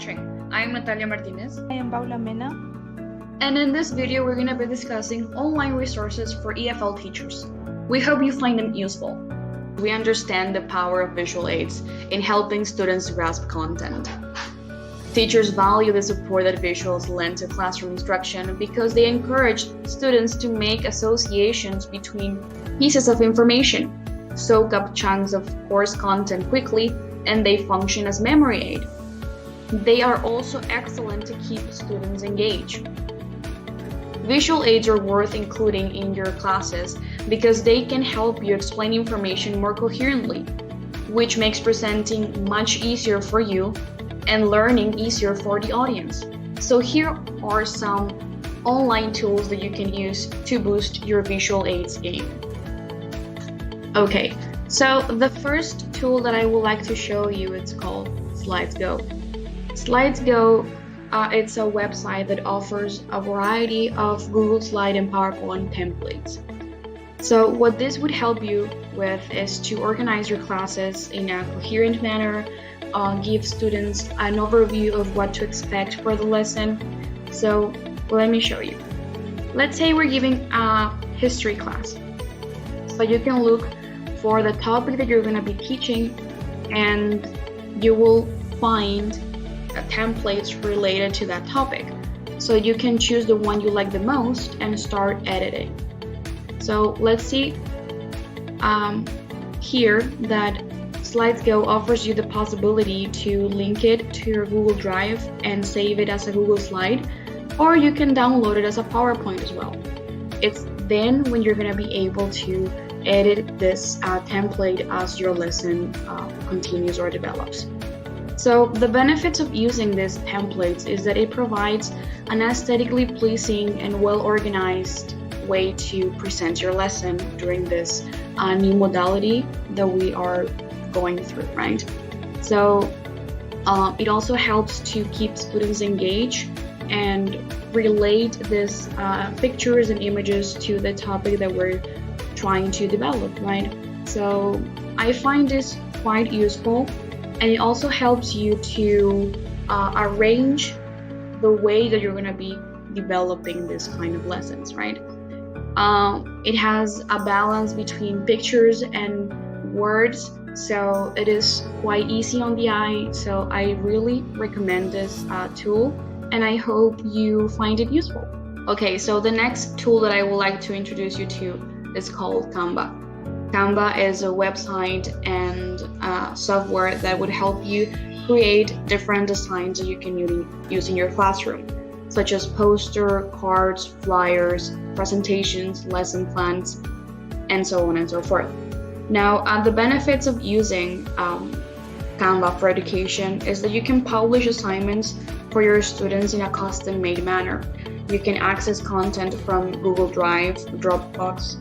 watching. I'm Natalia Martinez. I am Paula Mena. And in this video, we're going to be discussing online resources for EFL teachers. We hope you find them useful. We understand the power of visual aids in helping students grasp content. Teachers value the support that visuals lend to classroom instruction because they encourage students to make associations between pieces of information, soak up chunks of course content quickly, and they function as memory aid. They are also excellent to keep students engaged. Visual aids are worth including in your classes because they can help you explain information more coherently, which makes presenting much easier for you and learning easier for the audience. So here are some online tools that you can use to boost your visual aids game. Okay, so the first tool that I would like to show you, it's called SlidesGo. SlidesGo, it's a website that offers a variety of Google Slide and PowerPoint templates. So what this would help you with is to organize your classes in a coherent manner, give students an overview of what to expect for the lesson. So let me show you. Let's say we're giving a history class. So you can look for the topic that you're going to be teaching, and you will find templates related to that topic. So you can choose the one you like the most and start editing. So let's see here that SlidesGo offers you the possibility to link it to your Google Drive and save it as a Google slide, or you can download it as a PowerPoint as well. It's then when you're going to be able to edit this template as your lesson continues or develops. So the benefits of using these templates is that it provides an aesthetically pleasing and well-organized way to present your lesson during this new modality that we are going through, right? So it also helps to keep students engaged and relate these pictures and images to the topic that we're trying to develop, right? So I find this quite useful, and it also helps you to arrange the way that you're going to be developing this kind of lessons, right? It has a balance between pictures and words, so it is quite easy on the eye. So I really recommend this tool, and I hope you find it useful. Okay, so the next tool that I would like to introduce you to is called Canva. Canva is a website and software that would help you create different designs that you can use in your classroom, such as poster, cards, flyers, presentations, lesson plans, and so on and so forth. Now, the benefits of using Canva for education is that you can publish assignments for your students in a custom-made manner. You can access content from Google Drive, Dropbox,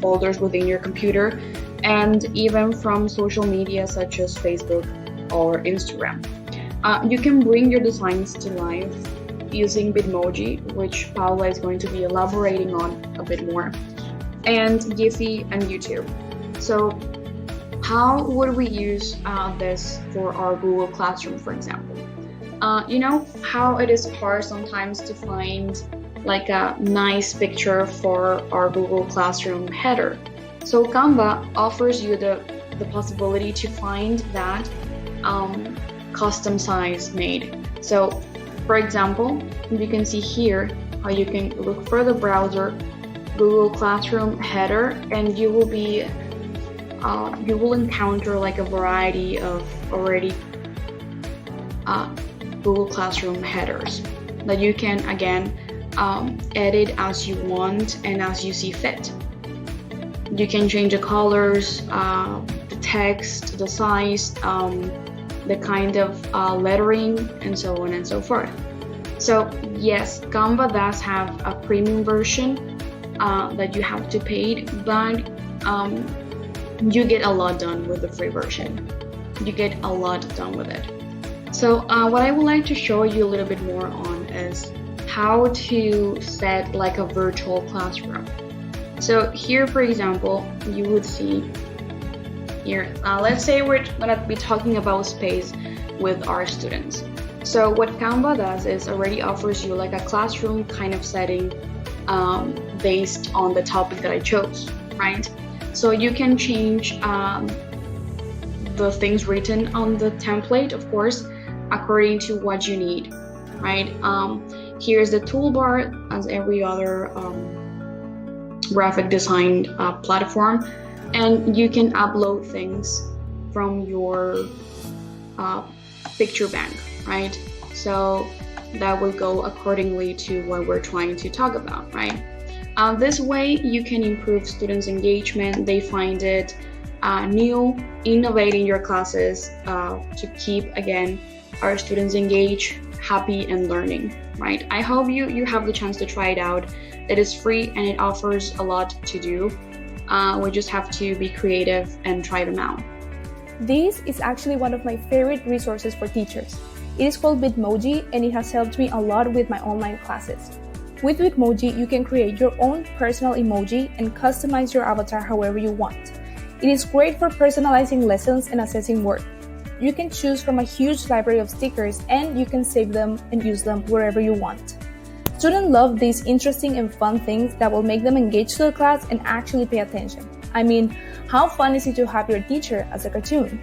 folders within your computer, and even from social media such as Facebook or Instagram. You can bring your designs to life using Bitmoji, which Paula is going to be elaborating on a bit more, and Giphy and YouTube. So how would we use this for our Google Classroom, for example? You know how it is hard sometimes to find like a nice picture for our Google Classroom header. So Canva offers you the possibility to find that custom size made. So for example, you can see here how you can look for the browser Google Classroom header, and you will encounter like a variety of already Google Classroom headers that you can again edit as you want and as you see fit. You can change the colors, the text, the size, the kind of lettering, and so on and so forth. So yes, Canva does have a premium version that you have to pay, but you get a lot done with the free version. You get a lot done with it. So what I would like to show you a little bit more on is how to set like a virtual classroom. So here, for example, you would see here, let's say we're gonna be talking about space with our students. So what Canva does is already offers you like a classroom kind of setting based on the topic that I chose, right? So you can change the things written on the template, of course, according to what you need, right? Here's the toolbar as every other graphic design platform, and you can upload things from your picture bank, right? So that will go accordingly to what we're trying to talk about, right? This way you can improve students' engagement. They find it new, innovating your classes to keep, again, our students engaged, happy, and learning, right? I hope you have the chance to try it out. It is free and it offers a lot to do. We just have to be creative and try them out. This is actually one of my favorite resources for teachers. It is called Bitmoji and it has helped me a lot with my online classes. With Bitmoji, you can create your own personal emoji and customize your avatar however you want. It is great for personalizing lessons and assessing work. You can choose from a huge library of stickers and you can save them and use them wherever you want. Students love these interesting and fun things that will make them engage to the class and actually pay attention. I mean, how fun is it to have your teacher as a cartoon?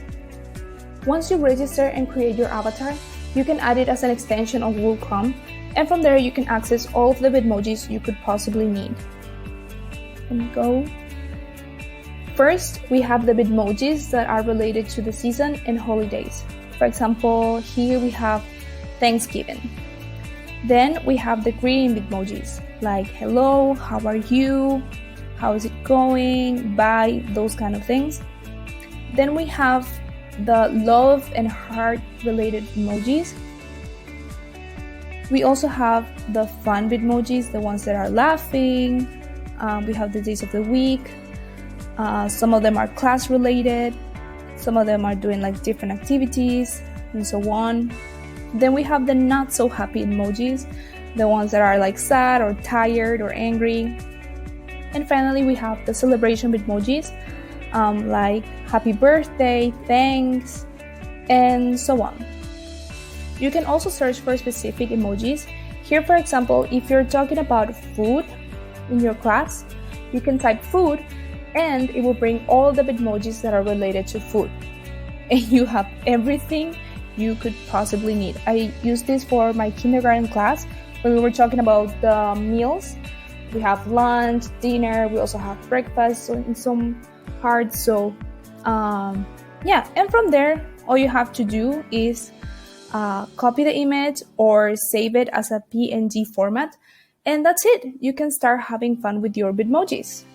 Once you register and create your avatar, you can add it as an extension on Google Chrome, and from there you can access all of the Bitmojis you could possibly need. Let me go. First, we have the Bitmojis that are related to the season and holidays. For example, here we have Thanksgiving. Then we have the greeting Bitmojis, like hello, how are you, how is it going, bye, those kind of things. Then we have the love and heart related emojis. We also have the fun Bitmojis, the ones that are laughing. We have the days of the week. Some of them are class related. Some of them are doing like different activities and so on. Then we have the not so happy emojis, the ones that are like sad or tired or angry. And finally, we have the celebration Bitmojis, like happy birthday, thanks, and so on. You can also search for specific emojis. Here, for example, if you're talking about food in your class, you can type food and it will bring all the Bitmojis that are related to food. And you have everything you could possibly need. I used this for my kindergarten class when we were talking about the meals. We have lunch, dinner, we also have breakfast in some parts. So and from there, all you have to do is copy the image or save it as a PNG format. And that's it. You can start having fun with your Bitmojis.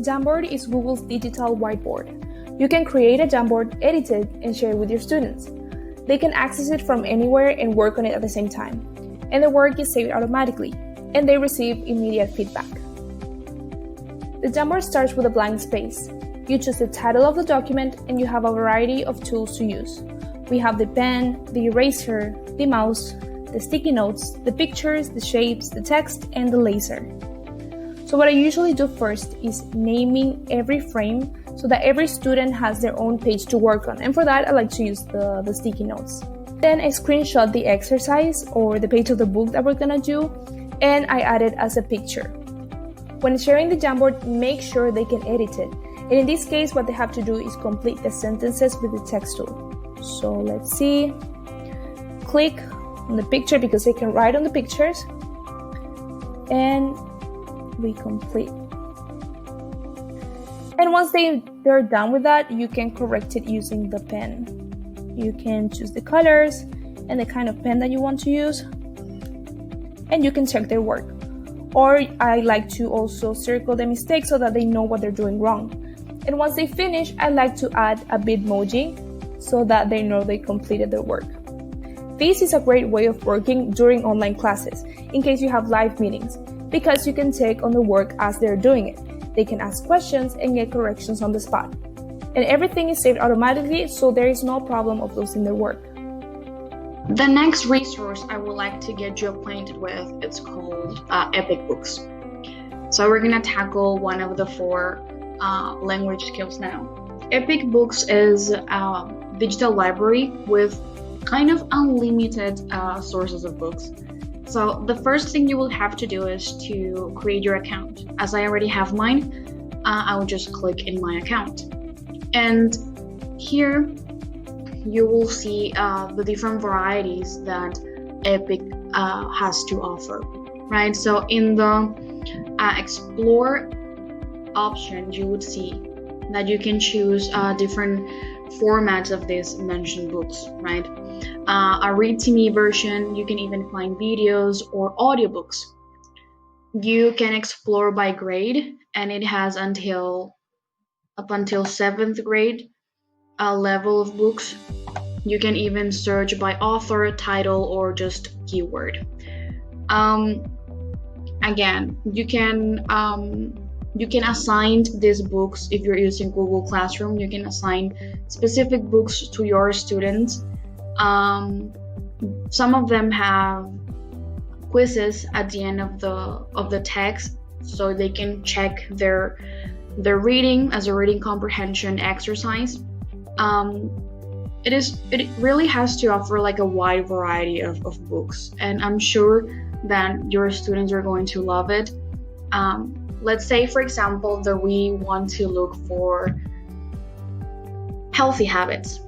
Jamboard is Google's digital whiteboard. You can create a Jamboard, edit it, and share it with your students. They can access it from anywhere and work on it at the same time. And the work is saved automatically, and they receive immediate feedback. The Jamboard starts with a blank space. You choose the title of the document, and you have a variety of tools to use. We have the pen, the eraser, the mouse, the sticky notes, the pictures, the shapes, the text, and the laser. So what I usually do first is naming every frame so that every student has their own page to work on. And for that, I like to use the sticky notes. Then I screenshot the exercise or the page of the book that we're gonna do, and I add it as a picture. When sharing the Jamboard, make sure they can edit it. And in this case, what they have to do is complete the sentences with the text tool. So let's see. Click on the picture because they can write on the pictures. And we complete. And once they're done with that, you can correct it using the pen. You can choose the colors and the kind of pen that you want to use, and you can check their work. Or I like to also circle the mistakes so that they know what they're doing wrong. And once they finish, I like to add a Bitmoji so that they know they completed their work. This is a great way of working during online classes in case you have live meetings, because you can take on the work as they're doing it. They can ask questions and get corrections on the spot. And everything is saved automatically, so there is no problem of losing their work. The next resource I would like to get you acquainted with, it's called Epic Books. So we're gonna tackle one of the 4 language skills now. Epic Books is digital library with kind of unlimited sources of books. So the first thing you will have to do is to create your account. As I already have mine, I will just click in my account. And here you will see the different varieties that Epic has to offer, right? So in the Explore option, you would see that you can choose different formats of these mentioned books, right? A read to me version, you can even find videos or audiobooks. You can explore by grade, and it has up until 7th grade level of books. You can even search by author, title, or just keyword. Again, you can assign these books. If you're using Google Classroom, you can assign specific books to your students. Some of them have quizzes at the end of the text, so they can check their reading as a reading comprehension exercise. It really has to offer like a wide variety of books, and I'm sure that your students are going to love it. Let's say, for example, that we want to look for healthy habits,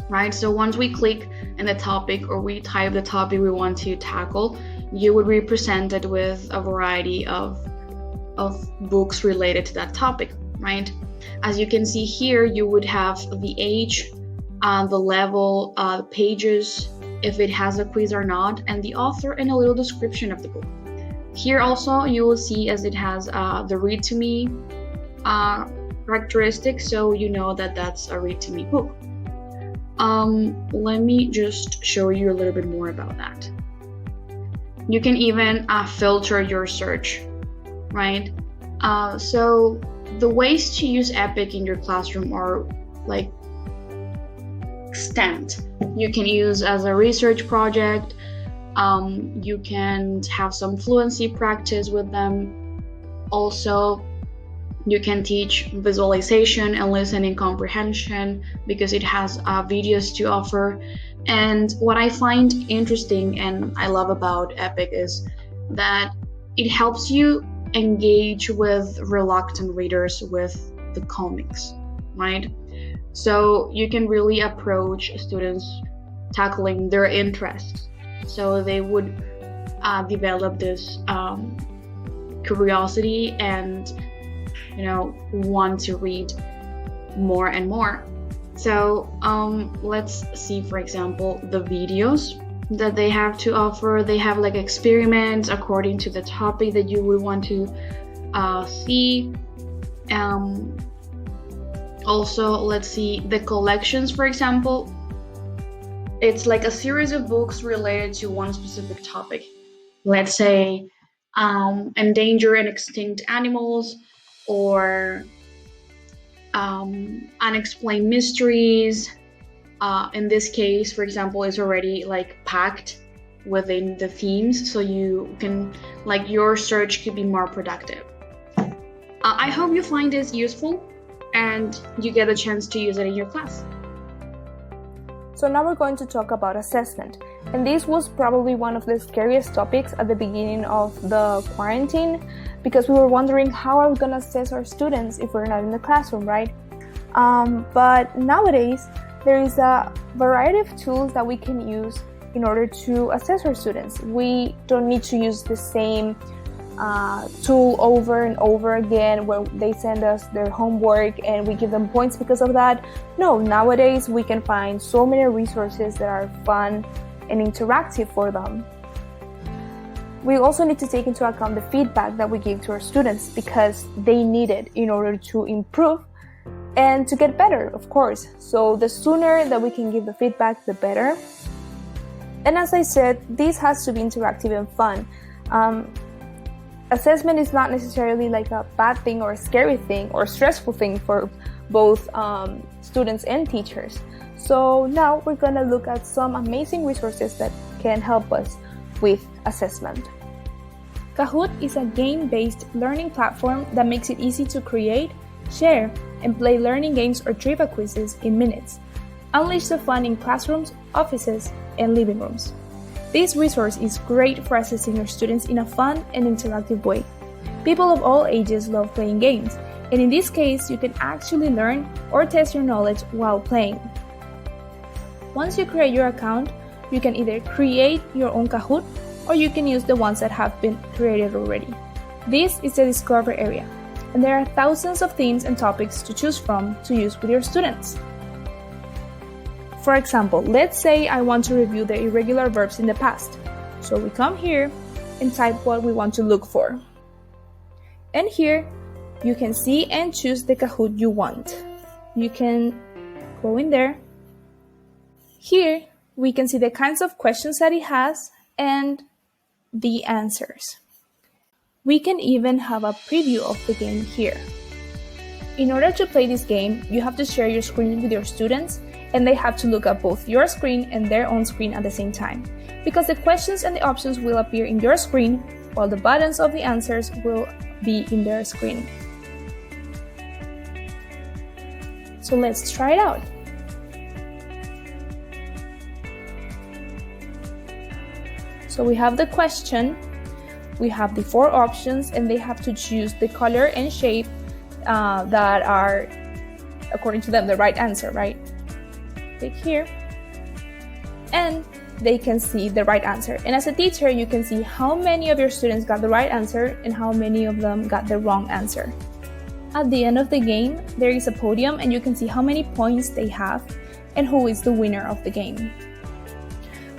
right? So once we click in the topic or we type the topic we want to tackle, you would be presented with a variety of books related to that topic, right? As you can see here, you would have the age, the level, the pages, if it has a quiz or not, and the author and a little description of the book. Here also you will see as it has the read to me characteristic, so you know that that's a read to me book. Let me just show you a little bit more about that. You can even filter your search, right? So the ways to use Epic in your classroom are like extent. You can use as a research project. You can have some fluency practice with them. Also, you can teach visualization and listening comprehension because it has videos to offer. And what I find interesting and I love about Epic is that it helps you engage with reluctant readers with the comics, right? So you can really approach students tackling their interests. So they would develop this curiosity and want to read more and more. So let's see, for example, the videos that they have to offer. They have like experiments according to the topic that you would want to see. Also, let's see the collections, for example. It's like a series of books related to one specific topic. Let's say endangered and extinct animals, or unexplained mysteries. In this case, for example, is already like packed within the themes, so you can your search could be more productive. I hope you find this useful and you get a chance to use it in your class. So now we're going to talk about assessment. And this was probably one of the scariest topics at the beginning of the quarantine, because we were wondering how are we going to assess our students if we're not in the classroom, right? But nowadays, there is a variety of tools that we can use in order to assess our students. We don't need to use the same tool over and over again where they send us their homework and we give them points because of that. No, nowadays we can find so many resources that are fun and interactive for them. We also need to take into account the feedback that we give to our students because they need it in order to improve and to get better, of course. So the sooner that we can give the feedback, the better. And as I said, this has to be interactive and fun. Assessment is not necessarily like a bad thing or a scary thing or stressful thing for both students and teachers. So now we're going to look at some amazing resources that can help us with assessment. Kahoot is a game-based learning platform that makes it easy to create, share, and play learning games or trivia quizzes in minutes. Unleash the fun in classrooms, offices, and living rooms. This resource is great for assessing your students in a fun and interactive way. People of all ages love playing games, and in this case, you can actually learn or test your knowledge while playing. Once you create your account, you can either create your own Kahoot or you can use the ones that have been created already. This is the Discover area, and there are thousands of themes and topics to choose from to use with your students. For example, let's say I want to review the irregular verbs in the past. So we come here and type what we want to look for. And here, you can see and choose the Kahoot you want. You can go in there. Here, we can see the kinds of questions that it has and the answers. We can even have a preview of the game here. In order to play this game, you have to share your screen with your students, and they have to look at both your screen and their own screen at the same time, because the questions and the options will appear in your screen, while the buttons of the answers will be in their screen. So let's try it out. So we have the question, we have the 4 options, and they have to choose the color and shape that are, according to them, the right answer, right? Click here, and they can see the right answer. And as a teacher, you can see how many of your students got the right answer and how many of them got the wrong answer. At the end of the game, there is a podium, and you can see how many points they have and who is the winner of the game.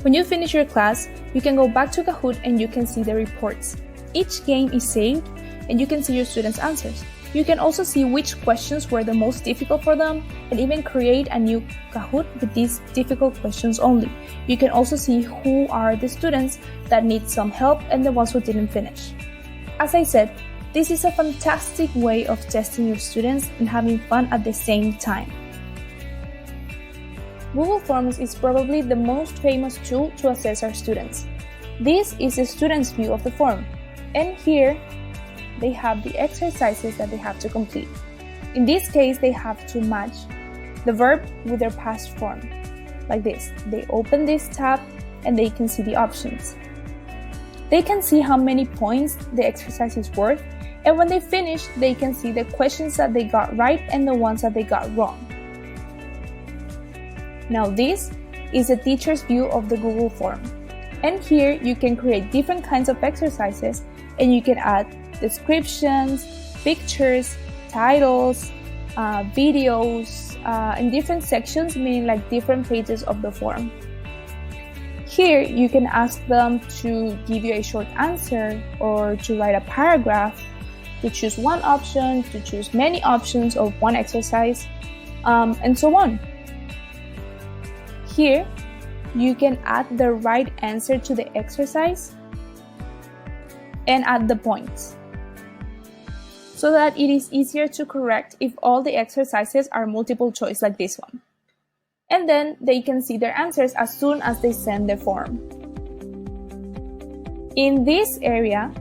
When you finish your class, you can go back to Kahoot and you can see the reports. Each game is saved, and you can see your students' answers. You can also see which questions were the most difficult for them and even create a new Kahoot with these difficult questions only. You can also see who are the students that need some help and the ones who didn't finish. As I said, this is a fantastic way of testing your students and having fun at the same time. Google Forms is probably the most famous tool to assess our students. This is the student's view of the form, and here they have the exercises that they have to complete. In this case, they have to match the verb with their past form, like this. They open this tab and they can see the options. They can see how many points the exercise is worth, and when they finish, they can see the questions that they got right and the ones that they got wrong. Now this is a teacher's view of the Google form. And here you can create different kinds of exercises, and you can add descriptions, pictures, titles, videos, in different sections, meaning like different pages of the form. Here you can ask them to give you a short answer or to write a paragraph, to choose one option, to choose many options of one exercise, and so on. Here, you can add the right answer to the exercise and add the points, so that it is easier to correct if all the exercises are multiple choice like this one. And then they can see their answers as soon as they send the form. In this area,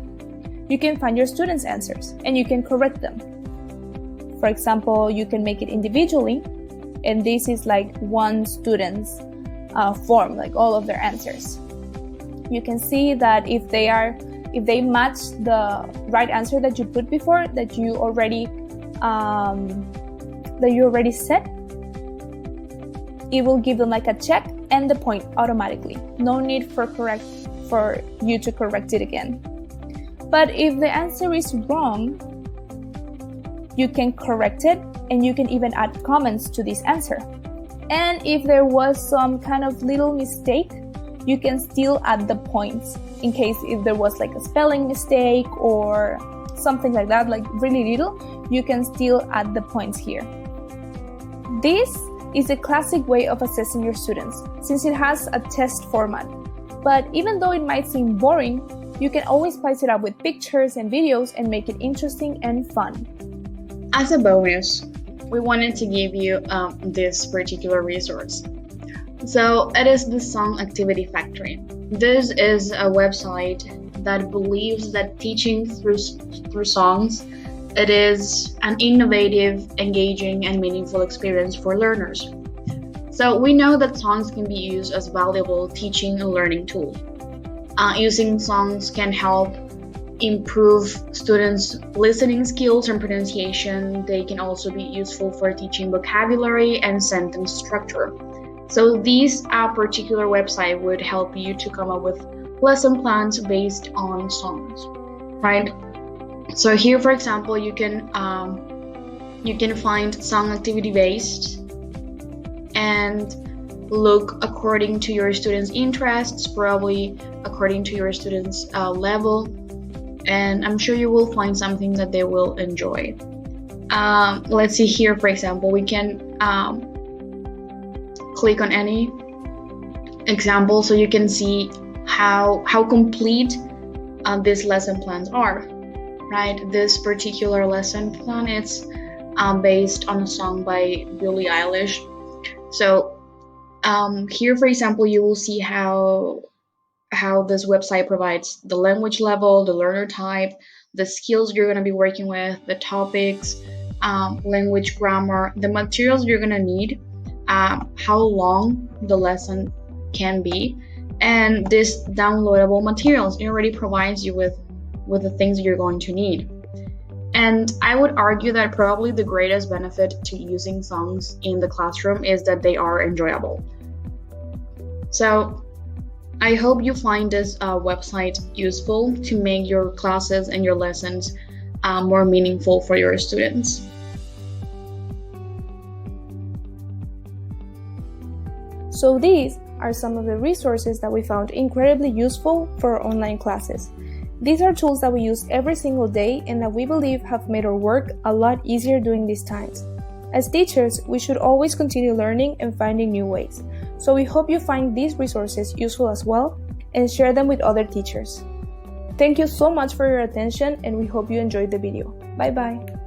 you can find your students' answers and you can correct them. For example, you can make it individually, and this is like one student's form, like all of their answers. You can see that if they match the right answer that you put before, that you already set, it will give them like a check and the point automatically. No need for you to correct it again. But if the answer is wrong, you can correct it, and you can even add comments to this answer. And if there was some kind of little mistake, you can still add the points in case if there was like a spelling mistake or something like that, like really little, you can still add the points here. This is a classic way of assessing your students since it has a test format. But even though it might seem boring, you can always spice it up with pictures and videos and make it interesting and fun. As a bonus, we wanted to give you this particular resource. So it is the Song Activity Factory. This is a website that believes that teaching through songs it is an innovative, engaging, and meaningful experience for learners. So we know that songs can be used as valuable teaching and learning tools. Using songs can help improve students' listening skills and pronunciation. They can also be useful for teaching vocabulary and sentence structure. So this particular website would help you to come up with lesson plans based on songs, right? So here, for example, you can find song activity based and look according to your students' interests, probably according to your students' level, and I'm sure you will find something that they will enjoy. Let's see here, for example, we can click on any example so you can see how complete these lesson plans are, right? This particular lesson plan is based on a song by Billie Eilish. So here, for example, you will see how this website provides the language level, the learner type, the skills you're going to be working with, the topics, language grammar, the materials you're going to need, how long the lesson can be, and this downloadable materials. It already provides you with the things you're going to need. And I would argue that probably the greatest benefit to using songs in the classroom is that they are enjoyable. So I hope you find this website useful to make your classes and your lessons more meaningful for your students. So these are some of the resources that we found incredibly useful for our online classes. These are tools that we use every single day and that we believe have made our work a lot easier during these times. As teachers, we should always continue learning and finding new ways. So we hope you find these resources useful as well and share them with other teachers. Thank you so much for your attention, and we hope you enjoyed the video. Bye bye.